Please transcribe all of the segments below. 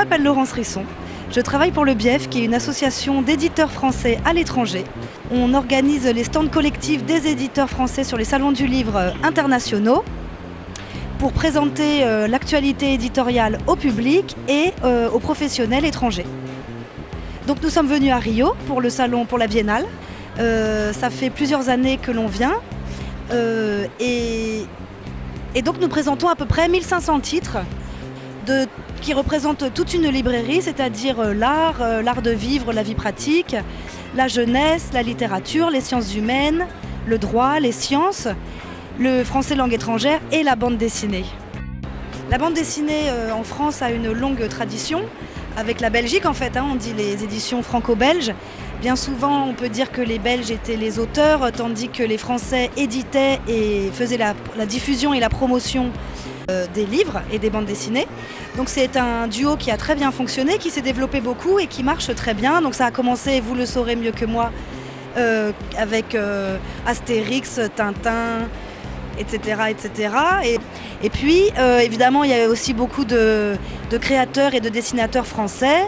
m'appelle Laurence Risson. Je travaille pour le BIEF, qui est une association d'éditeurs français à l'étranger. On organise les stands collectifs des éditeurs français sur les salons du livre internationaux pour présenter l'actualité éditoriale au public et aux professionnels étrangers. Donc nous sommes venus à Rio pour le salon, pour la Biennale. Ça fait plusieurs années que l'on vient et donc nous présentons à peu près 1500 titres qui représentent toute une librairie, c'est-à-dire l'art de vivre, la vie pratique, la jeunesse, la littérature, les sciences humaines, le droit, les sciences, le français langue étrangère et la bande dessinée. La bande dessinée en France a une longue tradition, avec la Belgique en fait, on dit les éditions franco-belges. Bien souvent, on peut dire que les Belges étaient les auteurs, tandis que les Français éditaient et faisaient la diffusion et la promotion des livres et des bandes dessinées. Donc c'est un duo qui a très bien fonctionné, qui s'est développé beaucoup et qui marche très bien. Donc ça a commencé, vous le saurez mieux que moi, avec Astérix, Tintin, etc. etc. Et puis, évidemment, il y a aussi beaucoup de créateurs et de dessinateurs français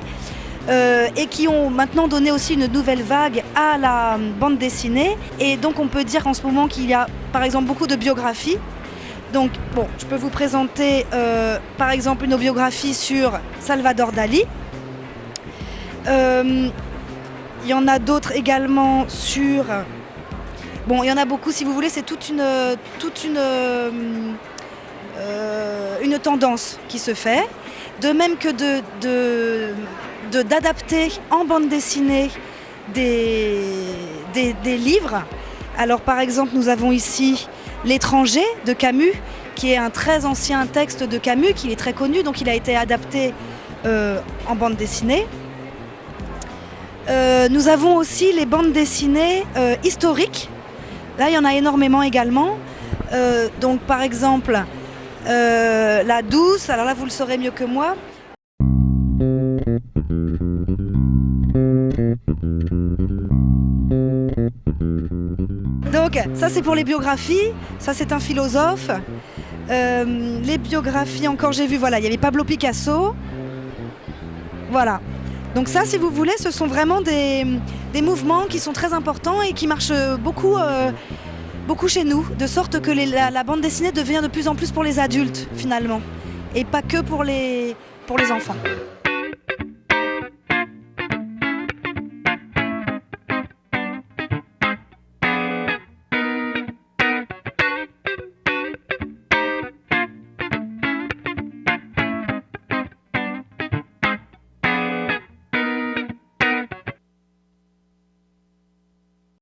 et qui ont maintenant donné aussi une nouvelle vague à la bande dessinée. Et donc, on peut dire en ce moment qu'il y a, par exemple, beaucoup de biographies. Donc, bon, je peux vous présenter, par exemple, une biographie sur Salvador Dali. Il y en a d'autres également sur... Bon, il y en a beaucoup, si vous voulez, c'est toute une tendance qui se fait. De même que d'adapter en bande dessinée des livres. Alors, par exemple, nous avons ici L'étranger de Camus, qui est un très ancien texte de Camus, qui est très connu, donc il a été adapté en bande dessinée. Nous avons aussi les bandes dessinées historiques. Là, il y en a énormément également. Donc, par exemple, La Douce, alors là, vous le saurez mieux que moi. Donc, ça, c'est pour les biographies. Ça, c'est un philosophe. Les biographies, encore, j'ai vu, voilà, il y avait Pablo Picasso. Voilà. Donc ça, si vous voulez, ce sont vraiment des mouvements qui sont très importants et qui marchent beaucoup chez nous, de sorte que la bande dessinée devient de plus en plus pour les adultes, finalement, et pas que pour les enfants.